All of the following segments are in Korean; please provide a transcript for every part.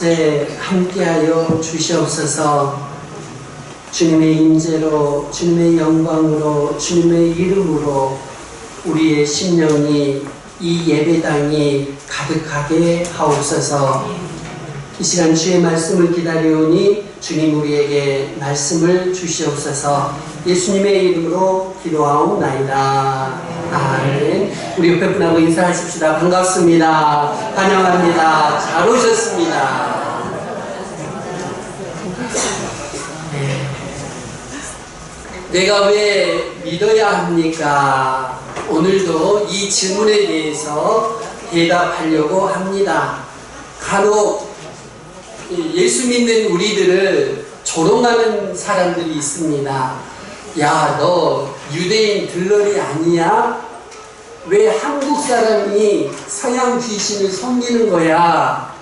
함께하여 주시옵소서. 주님의 임재로, 주님의 영광으로, 주님의 이름으로 우리의 심령이 이 예배당이 가득하게 하옵소서. 이 시간 주의 말씀을 기다려오니 주님 우리에게 말씀을 주시옵소서. 예수님의 이름으로 기도하옵나이다. 아멘. 우리 옆에 분하고 인사하십시다. 반갑습니다. 환영합니다. 잘 오셨습니다. 네. 내가 왜 믿어야 합니까? 오늘도 이 질문에 대해서 대답하려고 합니다. 간혹 예수 믿는 우리들을 조롱하는 사람들이 있습니다. 야, 너 유대인 들러리 아니야? 왜 한국 사람이 서양 귀신을 섬기는 거야?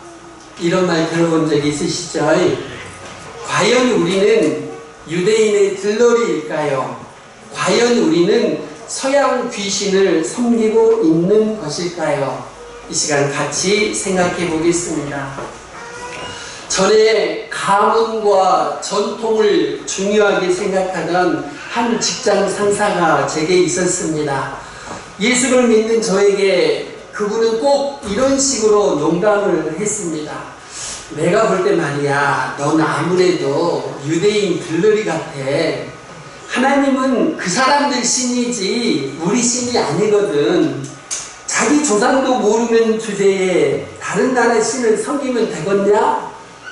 이런 말 들어본 적 있으시죠? 과연 우리는 유대인의 들러리일까요? 과연 우리는 서양 귀신을 섬기고 있는 것일까요? 이 시간 같이 생각해 보겠습니다. 전에 가문과 전통을 중요하게 생각하던 한 직장 상사가 제게 있었습니다. 예수를 믿는 저에게 그분은 꼭 이런 식으로 농담을 했습니다. 내가 볼 때 말이야, 넌 아무래도 유대인 들러리 같아. 하나님은 그 사람들 신이지 우리 신이 아니거든. 자기 조상도 모르는 주제에 다른 나라 신을 섬기면 되겠냐?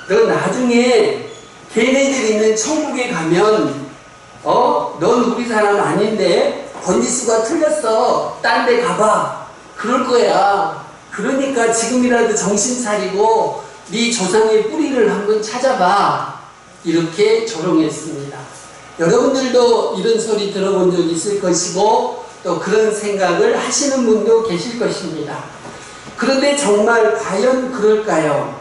너 나중에 걔네들 있는 천국에 가면 넌 우리 사람 아닌데 번지수가 틀렸어. 딴 데 가봐. 그럴 거야. 그러니까 지금이라도 정신 차리고 네 조상의 뿌리를 한번 찾아봐. 이렇게 조롱했습니다. 여러분들도 이런 소리 들어본 적 있을 것이고 또 그런 생각을 하시는 분도 계실 것입니다. 그런데 정말 과연 그럴까요?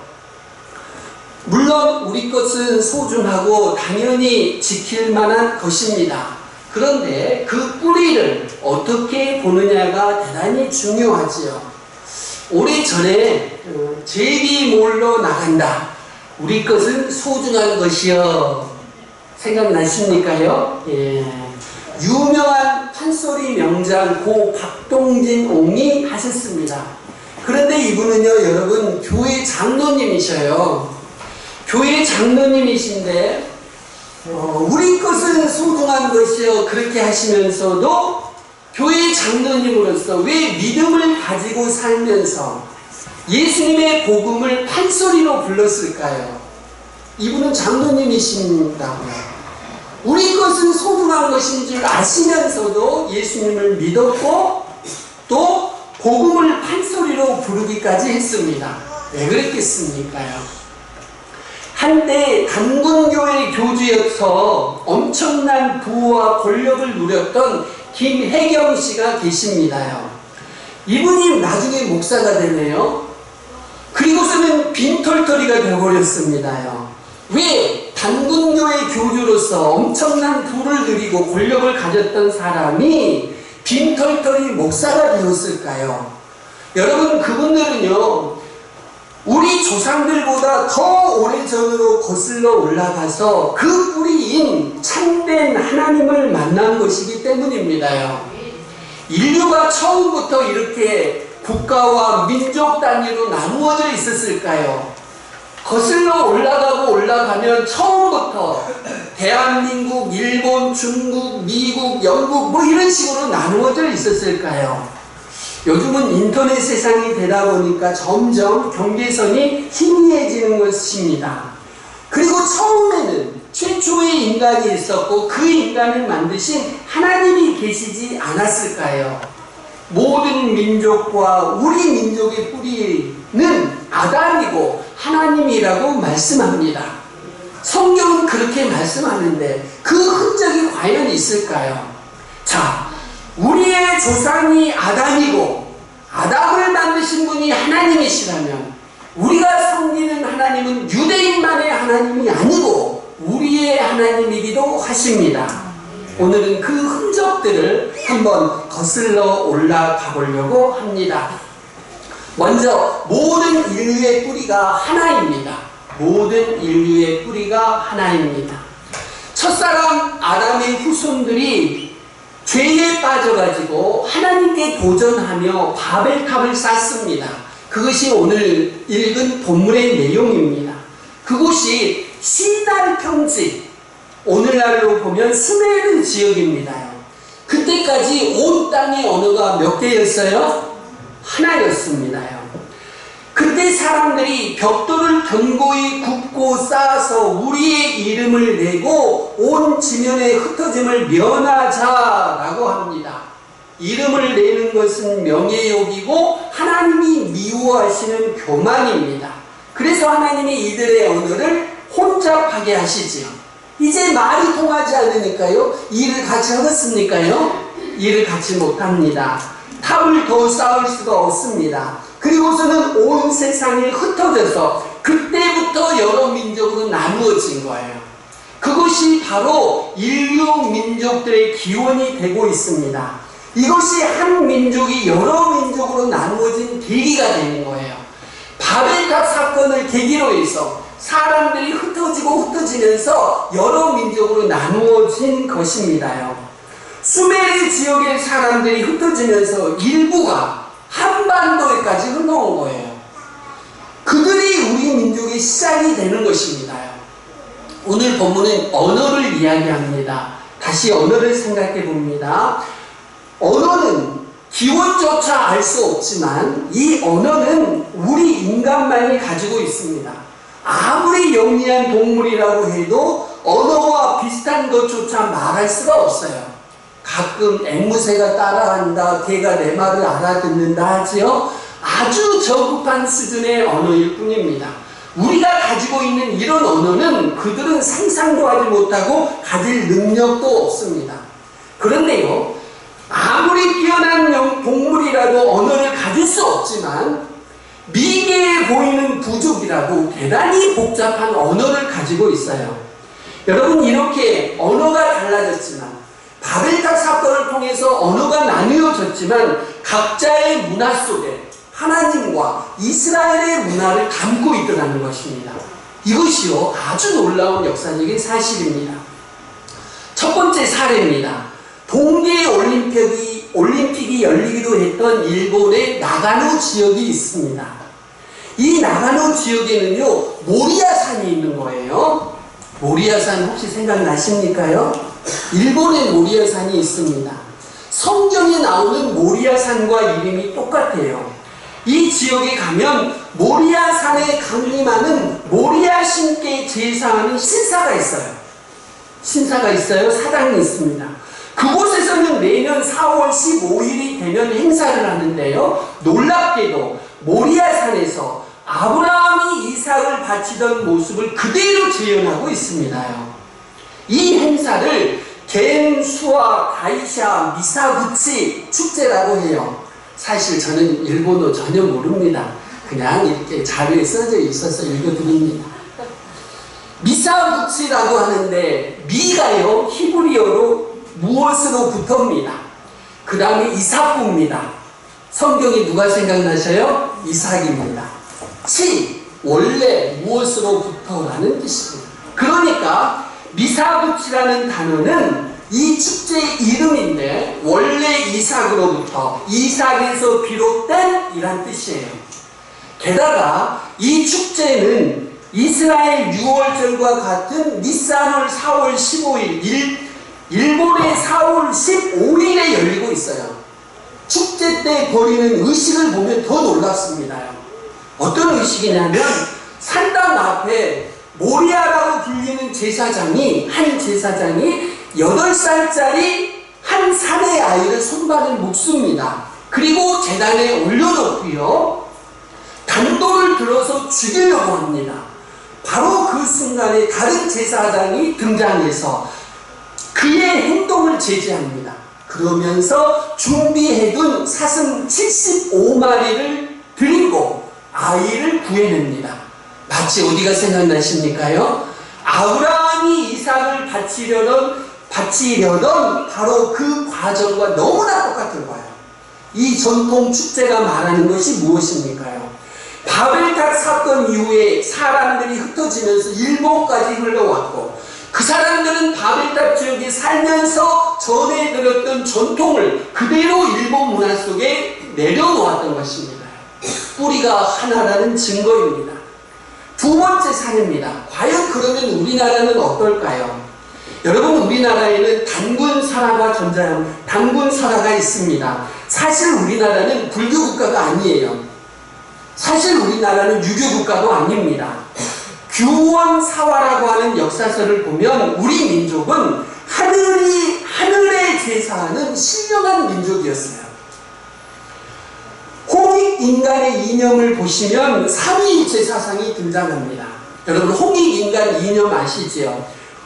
물론 우리 것은 소중하고 당연히 지킬 만한 것입니다. 그런데 그 뿌리를 어떻게 보느냐가 대단히 중요하지요. 오래전에 제비몰로 나간다. 우리 것은 소중한 것이요. 생각나십니까요? 예. 유명한 판소리 명장 고 박동진 옹이 하셨습니다. 그런데 이분은요, 여러분, 교회 장로님이셔요. 교회 장로님이신데 우리 것은 소중한 것이요 그렇게 하시면서도 교회 장로님으로서 왜 믿음을 가지고 살면서 예수님의 복음을 판소리로 불렀을까요? 이분은 장로님이십니다고요. 우리 것은 소중한 것인 줄 아시면서도 예수님을 믿었고 또 복음을 판소리로 부르기까지 했습니다. 왜 그랬겠습니까요? 한때 단군교회 교주여서 엄청난 부와 권력을 누렸던 김혜경 씨가 계십니다요. 이분이 나중에 목사가 되네요. 그리고서는 빈털터리가 되어버렸습니다요. 왜 단군교회 교주로서 엄청난 부를 누리고 권력을 가졌던 사람이 빈털터리 목사가 되었을까요? 여러분, 그분들은요, 우리 조상들보다 더 오래전으로 거슬러 올라가서 그 뿌리인 참된 하나님을 만난 것이기 때문입니다요. 인류가 처음부터 이렇게 국가와 민족 단위로 나누어져 있었을까요? 거슬러 올라가고 올라가면 처음부터 대한민국, 일본, 중국, 미국, 영국 뭐 이런 식으로 나누어져 있었을까요? 요즘은 인터넷 세상이 되다 보니까 점점 경계선이 희미해지는 것입니다. 그리고 처음에는 최초의 인간이 있었고 그 인간을 만드신 하나님이 계시지 않았을까요? 모든 민족과 우리 민족의 뿌리는 아담이고 하나님이라고 말씀합니다. 성경은 그렇게 말씀하는데 그 흔적이 과연 있을까요? 자, 우리의 조상이 아담이고 아담을 만드신 분이 하나님이시라면 우리가 섬기는 하나님은 유대인만의 하나님이 아니고 우리의 하나님이기도 하십니다. 오늘은 그 흔적들을 한번 거슬러 올라가 보려고 합니다. 먼저 모든 인류의 뿌리가 하나입니다. 모든 인류의 뿌리가 하나입니다. 첫사람 아담의 후손들이 죄에 빠져가지고 하나님께 도전하며 바벨탑을 쌓습니다. 그것이 오늘 읽은 본문의 내용입니다. 그곳이 시날 평지, 오늘날로 보면 수메르 지역입니다요. 그때까지 온 땅의 언어가 몇 개였어요? 하나였습니다요. 그때 사람들이 벽돌을 견고히 굽고 쌓아서 우리의 이름을 내고 온 지면의 흩어짐을 면하자라고 합니다. 이름을 내는 것은 명예욕이고 하나님이 미워하시는 교만입니다. 그래서 하나님이 이들의 언어를 혼잡하게 하시지요. 이제 말이 통하지 않으니까요. 일을 같이 하겠습니까요? 일을 같이 못합니다. 탑을 더 쌓을 수가 없습니다. 그리고서는 온 세상이 흩어져서 그때부터 여러 민족으로 나누어진 거예요. 그것이 바로 인류 민족들의 기원이 되고 있습니다. 이것이 한 민족이 여러 민족으로 나누어진 계기가 되는 거예요. 바벨탑 사건을 계기로 해서 사람들이 흩어지면서 여러 민족으로 나누어진 것입니다요. 수메르 지역의 사람들이 흩어지면서 일부가 한반도에까지 흘러온 거예요. 그들이 우리 민족의 시작이 되는 것입니다요. 오늘 본문은 언어를 이야기합니다. 다시 언어를 생각해 봅니다. 언어는 기원조차 알 수 없지만 이 언어는 우리 인간만이 가지고 있습니다. 아무리 영리한 동물이라고 해도 언어와 비슷한 것조차 말할 수가 없어요. 가끔 앵무새가 따라한다, 개가 내 말을 알아듣는다 하지요. 아주 저급한 수준의 언어일 뿐입니다. 우리가 가지고 있는 이런 언어는 그들은 상상도 하지 못하고 가질 능력도 없습니다. 그런데요, 아무리 뛰어난 동물이라도 언어를 가질 수 없지만 미개해 보이는 부족이라도 대단히 복잡한 언어를 가지고 있어요. 여러분, 이렇게 언어가 달라졌지만 바벨탑 사건을 통해서 언어가 나누어졌지만 각자의 문화 속에 하나님과 이스라엘의 문화를 담고 있더라는 것입니다. 이것이요, 아주 놀라운 역사적인 사실입니다. 첫 번째 사례입니다. 동계 올림픽이 열리기도 했던 일본의 나가노 지역이 있습니다. 이 나가노 지역에는요, 모리아산이 있는 거예요. 모리아산 혹시 생각나십니까요? 일본에 모리아산이 있습니다. 성경에 나오는 모리아산과 이름이 똑같아요. 이 지역에 가면 모리아산에 강림하는 모리아 신께 제사하는 신사가 있어요. 신사가 있어요. 사당이 있습니다. 그곳에서는 매년 4월 15일이 되면 행사를 하는데요. 놀랍게도 모리아산에서 아브라함이 이삭을 바치던 모습을 그대로 재현하고 있습니다요. 이 행사를 겐, 수아, 가이샤, 미사구치 축제라고 해요. 사실 저는 일본어 전혀 모릅니다. 그냥 이렇게 자료에 써져 있어서 읽어드립니다. 미사구치라고 하는데 미가요, 히브리어로 무엇으로부터입니다. 그 다음에 이삭부입니다. 성경이 누가 생각나셔요? 이삭입니다. 치, 원래 무엇으로부터라는 뜻입니다. 그러니까 미사구치라는 단어는 이 축제의 이름인데 원래 이삭으로부터, 이삭에서 비롯된 이란 뜻이에요. 게다가 이 축제는 이스라엘 6월절과 같은 니산월 4월 15일, 일본의 4월 15일에 열리고 있어요. 축제 때 벌이는 의식을 보면 더 놀랍습니다. 어떤 의식이냐면 산당 앞에 모리아라고 불리는 제사장이, 한 제사장이 8살짜리 한 사내 아이를 손발을 묶습니다. 그리고 제단에 올려놓고요, 단도를 들어서 죽이려고 합니다. 바로 그 순간에 다른 제사장이 등장해서 그의 행동을 제지합니다. 그러면서 준비해둔 사슴 75마리를 들고 아이를 구해냅니다. 마치 어디가 생각나십니까요? 아브라함이 이삭을 바치려던 바로 그 과정과 너무나 똑같은 거예요. 이 전통 축제가 말하는 것이 무엇입니까요? 바벨탑 사건 이후에 사람들이 흩어지면서 일본까지 흘러왔고, 그 사람들은 바벨탑 지역에 살면서 전해 들었던 전통을 그대로 일본 문화 속에 내려놓았던 것입니다. 뿌리가 하나라는 증거입니다. 두 번째 사례입니다. 과연 그러면 우리나라는 어떨까요? 여러분, 우리나라에는 단군설화가 단군설화가 있습니다. 사실 우리나라는 불교국가가 아니에요. 사실 우리나라는 유교국가도 아닙니다. 규원사화라고 하는 역사서를 보면 우리 민족은 하늘에 제사하는 신령한 민족이었어요. 홍익인간의 이념을 보시면 삼위일체 사상이 등장합니다. 여러분, 홍익인간 이념 아시지요?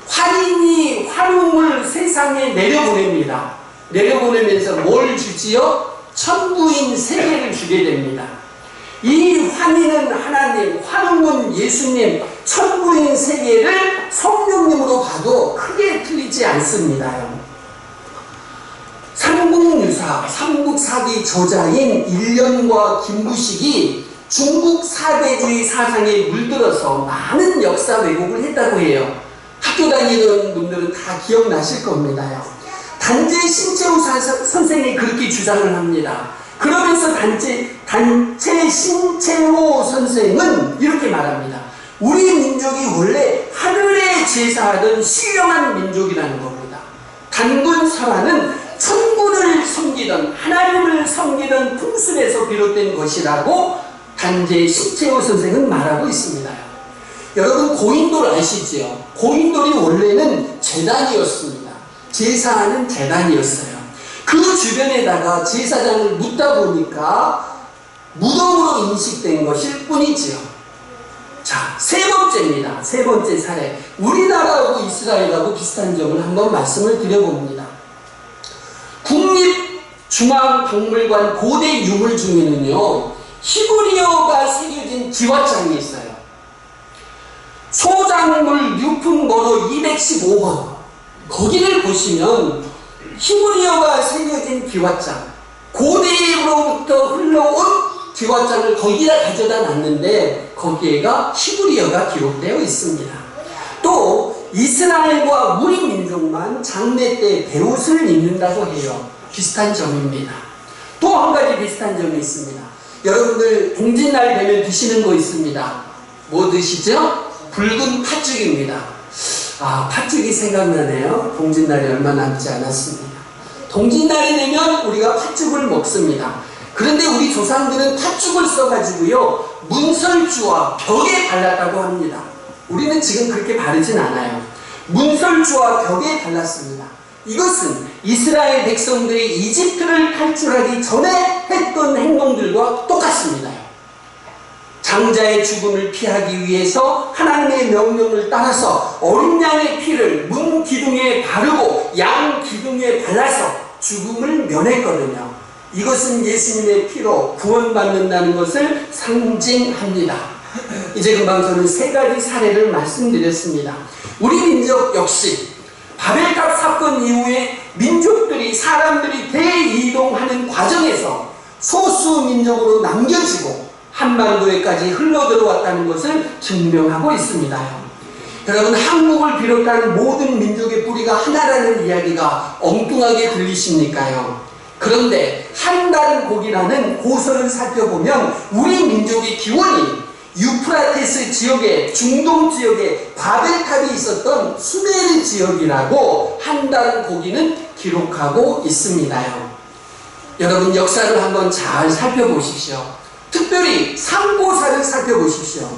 화인이 화lum을 세상에 내려보냅니다. 내려보내면서 뭘 주지요? 천부인 세계를 주게 됩니다. 이 환희는 하나님, 화lum은 예수님, 천부인 세계를 성령님으로 봐도 크게 틀리지 않습니다요. 삼국유사, 삼국사기 저자인 일련과 김부식이 중국 사대주의 사상에 물들어서 많은 역사 왜곡을 했다고 해요. 학교 다니는 분들은 다 기억나실 겁니다요. 단재 신채호 선생이 그렇게 주장을 합니다. 그러면서 단체 신채호 선생은 이렇게 말합니다. 우리 민족이 원래 하늘에 제사하던 신령한 민족이라는 겁니다. 단군설화는 천군을 섬기던 하나님을 섬기던 풍습에서 비롯된 것이라고 단재 신채호 선생은 말하고 있습니다. 여러분, 고인돌 아시지요? 고인돌이 원래는 제단이었습니다. 제사하는 제단이었어요. 그 주변에다가 제사장을 묻다 보니까 무덤으로 인식된 것일 뿐이지요. 자, 세 번째입니다. 세 번째 사례. 우리나라하고 이스라엘하고 비슷한 점을 한번 말씀을 드려봅니다. 국립중앙박물관 고대 유물 중에는요, 히브리어가 새겨진 기와장이 있어요. 소작물 유품 번호 215번. 거기를 보시면 히브리어가 새겨진 기와장, 고대로부터 흘러온 기와장을 거기다 가져다 놨는데 거기에가 히브리어가 기록되어 있습니다. 또 이스라엘과 우리 민족만 장례 때 베옷을 입는다고 해요. 비슷한 점입니다. 또 한 가지 비슷한 점이 있습니다. 여러분들 동짓날 되면 드시는 거 있습니다. 뭐 드시죠? 붉은 팥죽입니다. 아, 팥죽이 생각나네요. 동짓날이 얼마 남지 않았습니다. 동짓날이 되면 우리가 팥죽을 먹습니다. 그런데 우리 조상들은 팥죽을 써가지고요, 문설주와 벽에 발랐다고 합니다. 우리는 지금 그렇게 바르진 않아요. 문설주와 벽에 발랐습니다. 이것은 이스라엘 백성들이 이집트를 탈출하기 전에 했던 행동들과 똑같습니다. 장자의 죽음을 피하기 위해서 하나님의 명령을 따라서 어린 양의 피를 문 기둥에 바르고 양 기둥에 발라서 죽음을 면했거든요. 이것은 예수님의 피로 구원받는다는 것을 상징합니다. 이제 금방 저는 세 가지 사례를 말씀드렸습니다. 우리 민족 역시 바벨탑 사건 이후에 민족들이, 사람들이 대이동하는 과정에서 소수 민족으로 남겨지고 한반도에까지 흘러들어왔다는 것을 증명하고 있습니다. 여러분, 한국을 비롯한 모든 민족의 뿌리가 하나라는 이야기가 엉뚱하게 들리십니까요? 그런데 한다른 곡이라는 고서를 살펴보면 우리 민족의 기원이 유프라테스 지역에, 중동 지역에 바벨탑이 있었던 수메르 지역이라고 한다른 고기는 기록하고 있습니다요. 여러분, 역사를 한번 잘 살펴보십시오. 특별히 상고사를 살펴보십시오.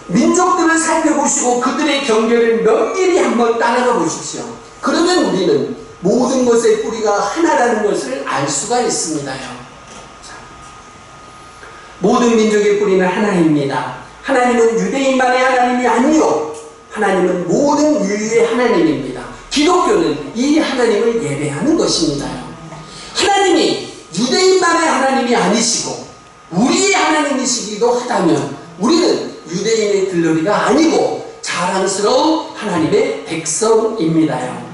민족들을 살펴보시고 그들의 경계를 면밀히 한번 따라가 보십시오. 그러면 우리는 모든 것의 뿌리가 하나라는 것을 알 수가 있습니다요. 모든 민족의 뿌리는 하나입니다. 하나님은 유대인만의 하나님이 아니요, 하나님은 모든 인류의 하나님입니다. 기독교는 이 하나님을 예배하는 것입니다요. 하나님이 유대인만의 하나님이 아니시고 우리의 하나님이시기도 하다면 우리는 유대인의 들러리가 아니고 자랑스러운 하나님의 백성입니다요.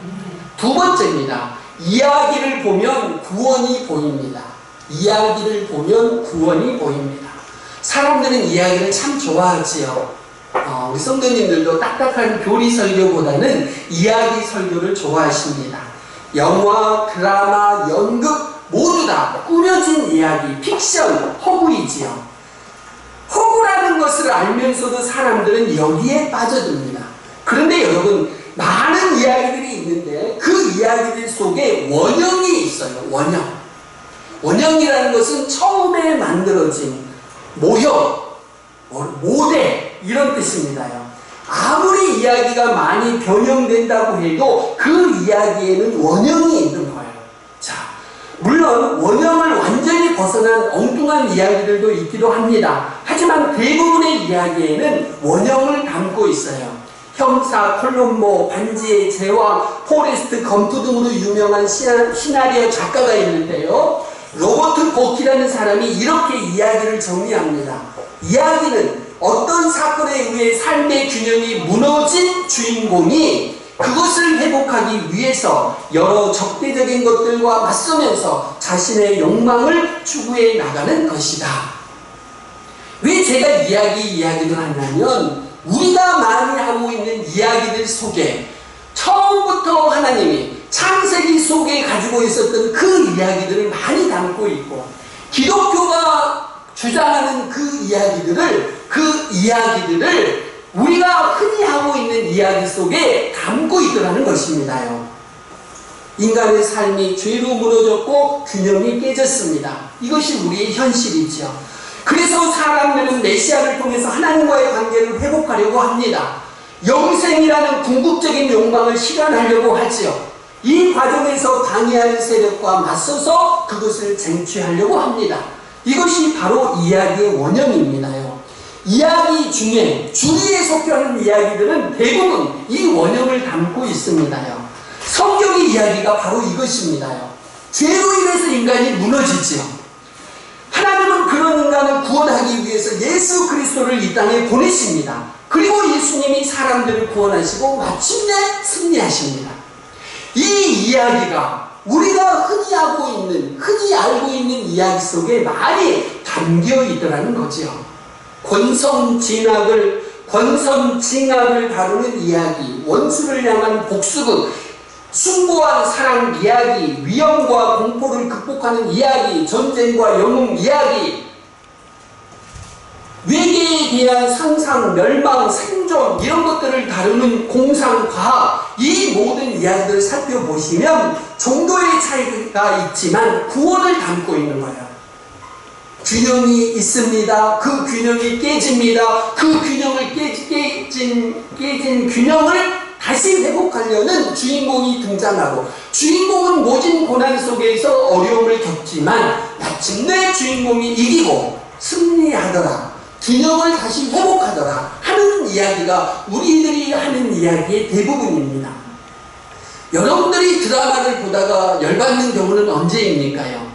두 번째입니다. 이야기를 보면 구원이 보입니다. 이야기를 보면 구원이 보입니다. 사람들은 이야기를 참 좋아하지요. 우리 성도님들도 딱딱한 교리 설교보다는 이야기 설교를 좋아하십니다. 영화, 드라마, 연극 모두 다 꾸며진 이야기, 픽션, 허구이지요. 허구라는 것을 알면서도 사람들은 여기에 빠져듭니다. 그런데 여러분, 많은 이야기들이 있는데 그 이야기들 속에 원형이 있어요. 원형. 원형이라는 것은 처음에 만들어진 모형, 모델 이런 뜻입니다요. 아무리 이야기가 많이 변형된다고 해도 그 이야기에는 원형이 있는 거예요. 자, 물론 원형을 완전히 벗어난 엉뚱한 이야기들도 있기도 합니다. 하지만 대부분의 이야기에는 원형을 담고 있어요. 형사, 콜롬보, 반지의 제왕, 포레스트 검프 등으로 유명한 시나리오 작가가 있는데요. 로버트 버키라는 사람이 이렇게 이야기를 정리합니다. 이야기는 어떤 사건에 의해 삶의 균형이 무너진 주인공이 그것을 회복하기 위해서 여러 적대적인 것들과 맞서면서 자신의 욕망을 추구해 나가는 것이다. 왜 제가 이야기를 하냐면 우리가 많이 하고 있는 이야기들 속에 처음부터 하나님이 창세기 속에 가지고 있었던 그 이야기들을 많이 담고 있고 기독교가 주장하는 그 이야기들을 우리가 흔히 하고 있는 이야기 속에 담고 있더라는 것입니다요. 인간의 삶이 죄로 무너졌고 균형이 깨졌습니다. 이것이 우리의 현실이죠. 그래서 사람들은 메시아를 통해서 하나님과의 관계를 회복하려고 합니다. 영생이라는 궁극적인 욕망을 실현하려고 하지요. 이 과정에서 방해하는 세력과 맞서서 그것을 쟁취하려고 합니다. 이것이 바로 이야기의 원형입니다요. 이야기 중에 주리에 속하는 이야기들은 대부분 이 원형을 담고 있습니다요. 성경의 이야기가 바로 이것입니다요. 죄로 인해서 인간이 무너지지요. 하나님은 그런 인간을 구원하기 위해서 예수 그리스도를 이 땅에 보내십니다. 그리고 예수님이 사람들을 구원하시고 마침내 승리하십니다. 이 이야기가 우리가 흔히 알고 있는 이야기 속에 많이 담겨 있더라는 거죠. 권선징악을 다루는 이야기, 원수를 향한 복수극, 숭고한 사랑 이야기, 위험과 공포를 극복하는 이야기, 전쟁과 영웅 이야기, 외계에 대한 상상, 멸망, 생존 이런 것들을 다루는 공상과학, 이 모든 이야기들을 살펴보시면 정도의 차이가 있지만 구원을 담고 있는 거예요. 균형이 있습니다. 그 균형이 깨집니다. 그 균형을 깨진 균형을 다시 회복하려는 주인공이 등장하고, 주인공은 모진 고난 속에서 어려움을 겪지만 마침내 주인공이 이기고 승리하더라, 균형을 다시 회복하더라 하는 이야기가 우리들이 하는 이야기의 대부분입니다. 여러분들이 드라마를 보다가 열받는 경우는 언제입니까요?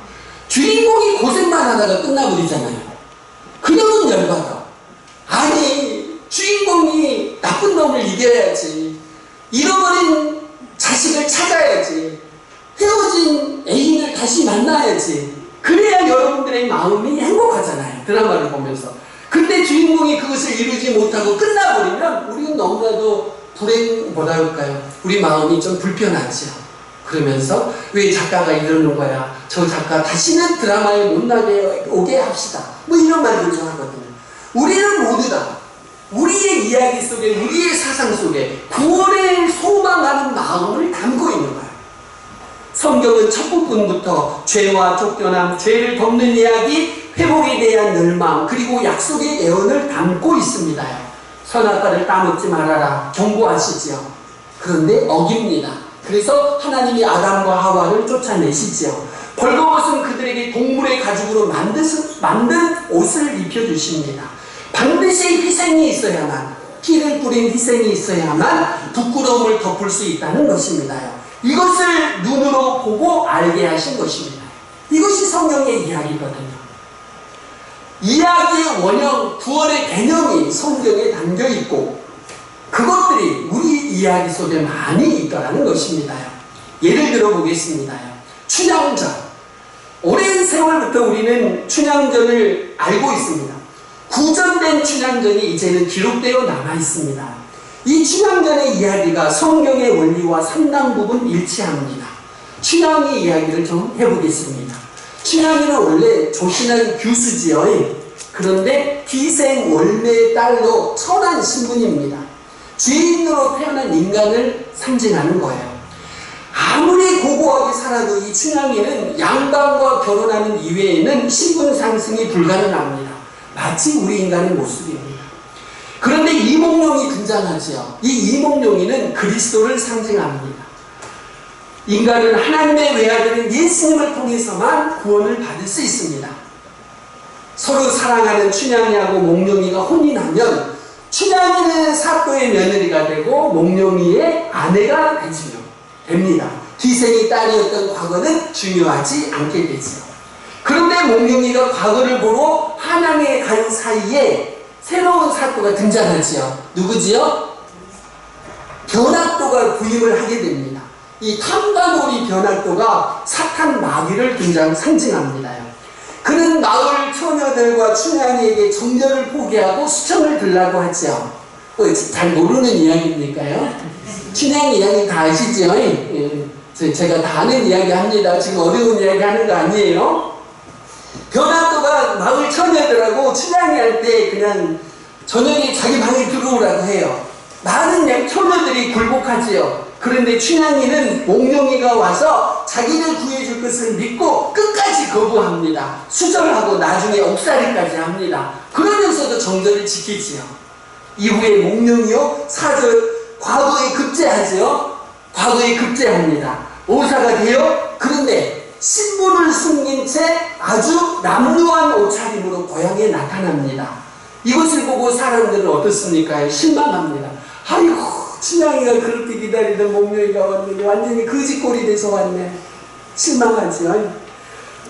주인공이 고생만 하다가 끝나버리잖아요. 그녀는 열받아. 아니, 주인공이 나쁜 놈을 이겨야지, 잃어버린 자식을 찾아야지, 헤어진 애인을 다시 만나야지, 그래야 여러분들의 마음이 행복하잖아요, 드라마를 보면서. 근데 주인공이 그것을 이루지 못하고 끝나버리면 우리는 너무나도 우리 마음이 좀 불편하죠. 그러면서 왜 작가가 이러는 거야, 저 작가 다시는 드라마에 못 나게 오게 합시다, 뭐 이런 말들 좀 하거든요. 우리는 모두 다 우리의 이야기 속에, 우리의 사상 속에 구원을 소망하는 마음을 담고 있는 거예요. 성경은 첫 부분부터 죄와 쫓겨남, 죄를 덮는 이야기, 회복에 대한 열망, 그리고 약속의 예언을 담고 있습니다. 선악과를 따먹지 말아라 경고하시지요. 그런데 어깁니다. 그래서 하나님이 아담과 하와를 쫓아내시지요. 벌거벗은 그들에게 동물의 가죽으로 만든 옷을 입혀주십니다. 반드시 희생이 있어야만, 피를 뿌린 희생이 있어야만 부끄러움을 덮을 수 있다는 것입니다. 이것을 눈으로 보고 알게 하신 것입니다. 이것이 성경의 이야기거든요. 이야기의 원형, 구원의 개념이 성경에 담겨 있고 그것들이 우리 이야기 속에 많이 있다는 것입니다. 예를 들어 보겠습니다. 춘향전. 오랜 세월부터 우리는 춘향전을 알고 있습니다. 구전된 춘향전이 이제는 기록되어 남아 있습니다. 이 춘향전의 이야기가 성경의 원리와 상당 부분 일치합니다. 춘향이 이야기를 좀 해보겠습니다. 춘향이는 원래 조신한 교수지요. 그런데 기생 월매의 딸로 천한 신분입니다. 죄인으로 태어난 인간을 상징하는 거예요. 아무리 고고하게 살아도 이 춘향이는 양반과 결혼하는 이외에는 신분 상승이 불가능합니다. 마치 우리 인간의 모습입니다. 그런데 이몽룡이 등장하죠. 이 이몽룡이는 그리스도를 상징합니다. 인간은 하나님의 외아들인 예수님을 통해서만 구원을 받을 수 있습니다. 서로 사랑하는 춘향이하고 몽룡이가 혼인하면 춘향이는 사또의 며느리가 되고 몽룡이의 아내가 됩니다. 기생이 딸이었던 과거는 중요하지 않게 되죠. 그런데 몽룡이가 과거를 보러 한양에 간 사이에 새로운 사또가 등장하지요. 누구지요? 변학도가 부임을 하게 됩니다. 이 탐관오리 변학도가 사탄 마귀를 상징합니다요. 그는 마을 처녀들과 춘향이에게 정절을 포기하고 수청을 들라고 하죠. 잘 모르는 이야기니까요. 춘향 이야기 다 아시죠? 제가 다 아는 이야기 합니다. 지금 어려운 이야기 하는 거 아니에요. 변학도가 마을 처녀들하고 춘향이한테 그냥 저녁에 자기 방에 들어오라고 해요. 많은 처녀들이 굴복하지요. 그런데 춘향이는 몽룡이가 와서 자기를 구해줄 것을 믿고 끝까지 거부합니다. 수절하고 나중에 옥살이까지 합니다. 그러면서도 정절을 지키지요. 이후에 몽룡이요 과거에 급제하지요. 과거에 급제합니다. 오사가 되어 그런데 신분을 숨긴 채 아주 남루한 옷차림으로 고향에 나타납니다. 이것을 보고 사람들은 어떻습니까? 실망합니다. 아이고 춘향이가 그렇게 기다리던 몽룡이가 왔는데 완전히 거지꼴이 돼서 왔네. 실망하죠.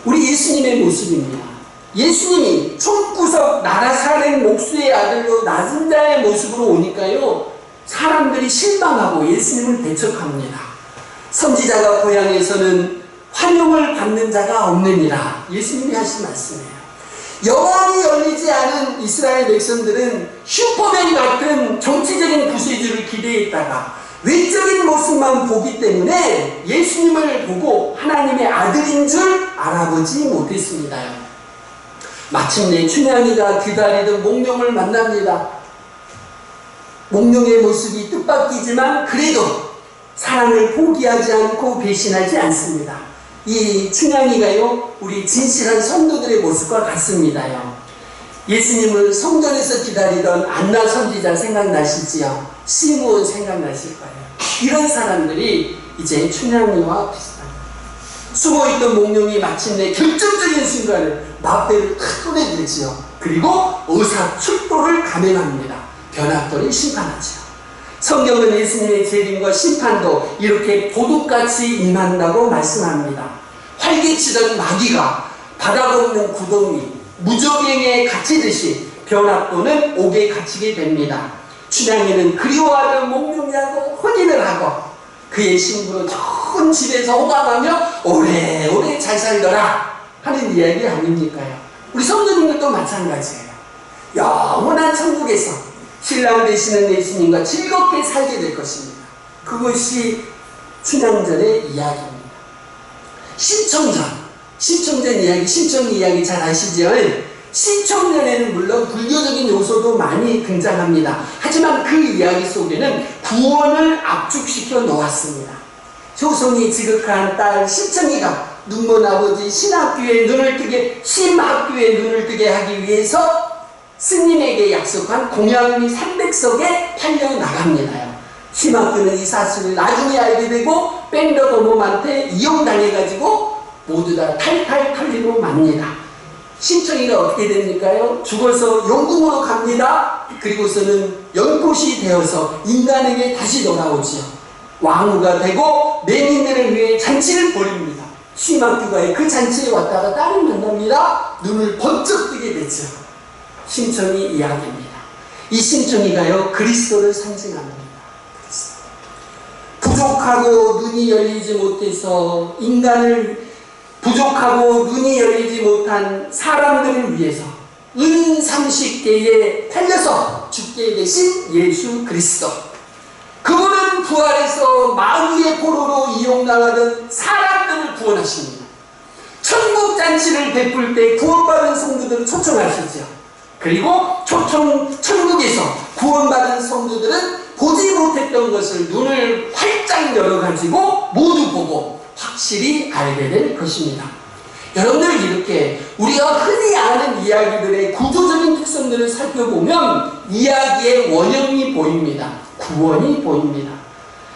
우리 예수님의 모습입니다. 예수님이 총구석 나라사렛 목수의 아들로 낮은 자의 모습으로 오니까요 사람들이 실망하고 예수님을 배척합니다. 선지자가 고향에서는 환영을 받는 자가 없느니라. 예수님이 하신 말씀이에요. 영원히 열리지 않은 이스라엘 백성들은 슈퍼맨 같은 정치적인 구세주를 기대했다가 외적인 모습만 보기 때문에 예수님을 보고 하나님의 아들인 줄 알아보지 못했습니다요. 마침내 춘향이가 기다리던 몽룡을 만납니다. 몽룡의 모습이 뜻밖이지만 그래도 사랑을 포기하지 않고 배신하지 않습니다. 이 춘향이가요 우리 진실한 성도들의 모습과 같습니다요. 예수님을 성전에서 기다리던 안나 선지자 생각나시지요? 시므온 생각나실 거예요. 이런 사람들이 이제 춘향이와 비슷합니다. 숨어있던 몽룡이 마침내 결정적인 순간에 마패를 탁 꺼내들지요. 그리고 의사출도를 감행합니다. 변학도를 심판하지요. 성경은 예수님의 재림과 심판도 이렇게 보듯같이 임한다고 말씀합니다. 활개치던 마귀가 바닥 없는 구덩이 무저갱에 갇히듯이 변학도는 옥에 갇히게 됩니다. 춘향이는 그리워하던 몽룡이하고 혼인을 하고 그의 신부로 좋은 집에서 호감하며 오래오래 잘 살더라 하는 이야기 아닙니까요? 우리 성도님들도 마찬가지예요. 영원한 천국에서 신랑 되시는 예수님과 즐겁게 살게 될 것입니다. 그것이 춘향전의 이야기입니다. 신청전 이야기, 신청 이야기 잘 아시죠? 신청전에는 물론 불교적인 요소도 많이 등장합니다. 하지만 그 이야기 속에는 구원을 압축시켜 놓았습니다. 조선이 지극한 딸 신청이가 눈먼 아버지 심학규의 눈을 뜨게 하기 위해서 스님에게 약속한 공양미 300석에 팔려나갑니다요. 심학규는 이 사실을 나중에 알게 되고 밴더 거몸한테 이용당해가지고 모두 다 탈탈 털리고 맙니다. 신청이가 어떻게 됩니까요? 죽어서 영궁으로 갑니다. 그리고서는 연꽃이 되어서 인간에게 다시 돌아오지요. 왕후가 되고 맹인들을 위해 잔치를 벌입니다. 심학규가 그 잔치에 왔다가 딸을 만납니다. 눈을 번쩍 뜨게 되죠. 신청이 이야기입니다. 이 신청이가요 그리스도를 상징합니다. 부족하고 눈이 열리지 못해서 부족하고 눈이 열리지 못한 사람들을 위해서 은 30개에 팔려서 죽게 되신 예수 그리스도. 그분은 부활해서 마귀의 포로로 이용당하던 사람들을 구원하십니다. 천국 잔치를 베풀 때 구원받은 성도들을 초청하시죠. 그리고 천국에서 구원받은 성도들은 보지 못했던 것을 눈을 활짝 열어가지고 모두 보고 확실히 알게 될 것입니다. 여러분들, 이렇게 우리가 흔히 아는 이야기들의 구조적인 특성들을 살펴보면 이야기의 원형이 보입니다. 구원이 보입니다.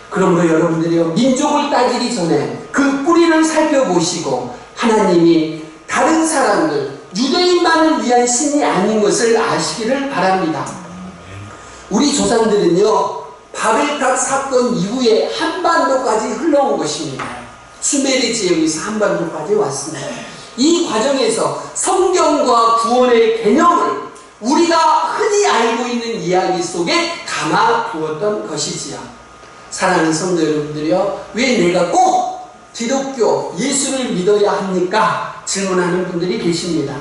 그러므로 여러분들이요, 민족을 따지기 전에 그 뿌리를 살펴보시고 하나님이 다른 사람들, 유대인만을 위한 신이 아닌 것을 아시기를 바랍니다. 우리 조상들은요, 바벨탑 사건 이후에 한반도까지 흘러온 것입니다. 수메르 지역에서 한반도까지 왔습니다. 이 과정에서 성경과 구원의 개념을 우리가 흔히 알고 있는 이야기 속에 담아 두었던 것이지요. 사랑하는 성도 여러분들이요, 왜 내가 꼭 기독교 예수를 믿어야 합니까? 질문하는 분들이 계십니다.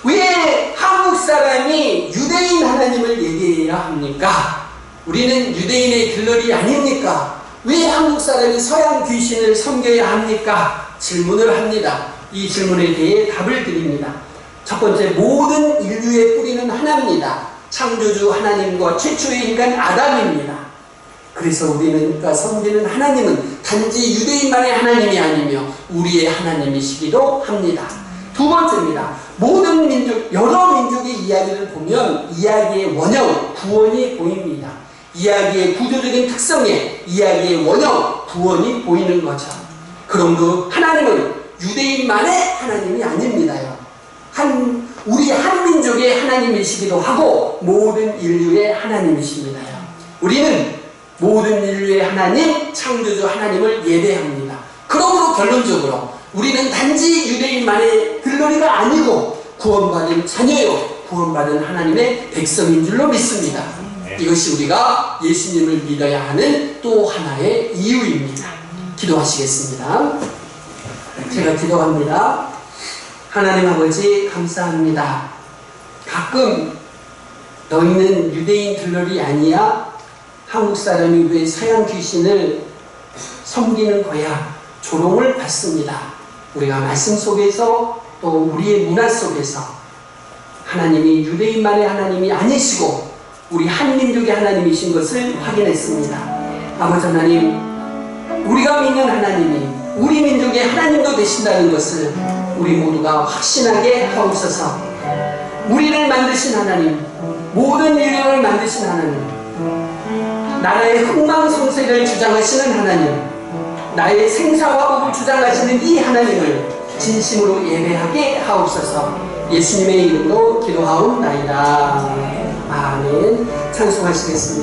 왜 한국 사람이 유대인 하나님을 얘기해야 합니까? 우리는 유대인의 들러리 아닙니까? 왜 한국 사람이 서양 귀신을 섬겨야 합니까? 질문을 합니다. 이 질문에 대해 답을 드립니다. 첫 번째, 모든 인류의 뿌리는 하나입니다. 창조주 하나님과 최초의 인간 아담입니다. 그래서 우리는 섬기는 하나님은 단지 유대인만의 하나님이 아니며 우리의 하나님이시기도 합니다. 두 번째입니다. 모든 민족, 여러 민족의 이야기를 보면 이야기의 원형, 구원이 보입니다. 이야기의 구조적인 특성에 이야기의 원형, 구원이 보이는 거죠. 그러므로 하나님은 유대인만의 하나님이 아닙니다요. 우리 한민족의 하나님이시기도 하고 모든 인류의 하나님이십니다요. 우리는 모든 인류의 하나님, 창조주 하나님을 예배합니다. 그러므로 결론적으로 우리는 단지 유대인만의 들러리가 아니고 구원받은 자녀요, 구원받은 하나님의 백성인 줄로 믿습니다. 이것이 우리가 예수님을 믿어야 하는 또 하나의 이유입니다. 기도하시겠습니다. 제가 기도합니다. 하나님 아버지, 감사합니다. 가끔 너희는 유대인 들러리 아니야? 한국 사람이 왜 서양 귀신을 섬기는 거야? 조롱을 받습니다. 우리가 말씀 속에서 또 우리의 문화 속에서 하나님이 유대인만의 하나님이 아니시고 우리 한민족의 하나님이신 것을 확인했습니다. 아버지 하나님, 우리가 믿는 하나님이 우리 민족의 하나님도 되신다는 것을 우리 모두가 확신하게 하옵소서. 우리를 만드신 하나님, 모든 인류를 만드신 하나님, 나라의 흥망성쇠를 주장하시는 하나님, 나의 생사와 복을 주장하시는 이 하나님을 진심으로 예배하게 하옵소서. 예수님의 이름으로 기도하옵나이다. 아멘. 찬송하시겠습니다.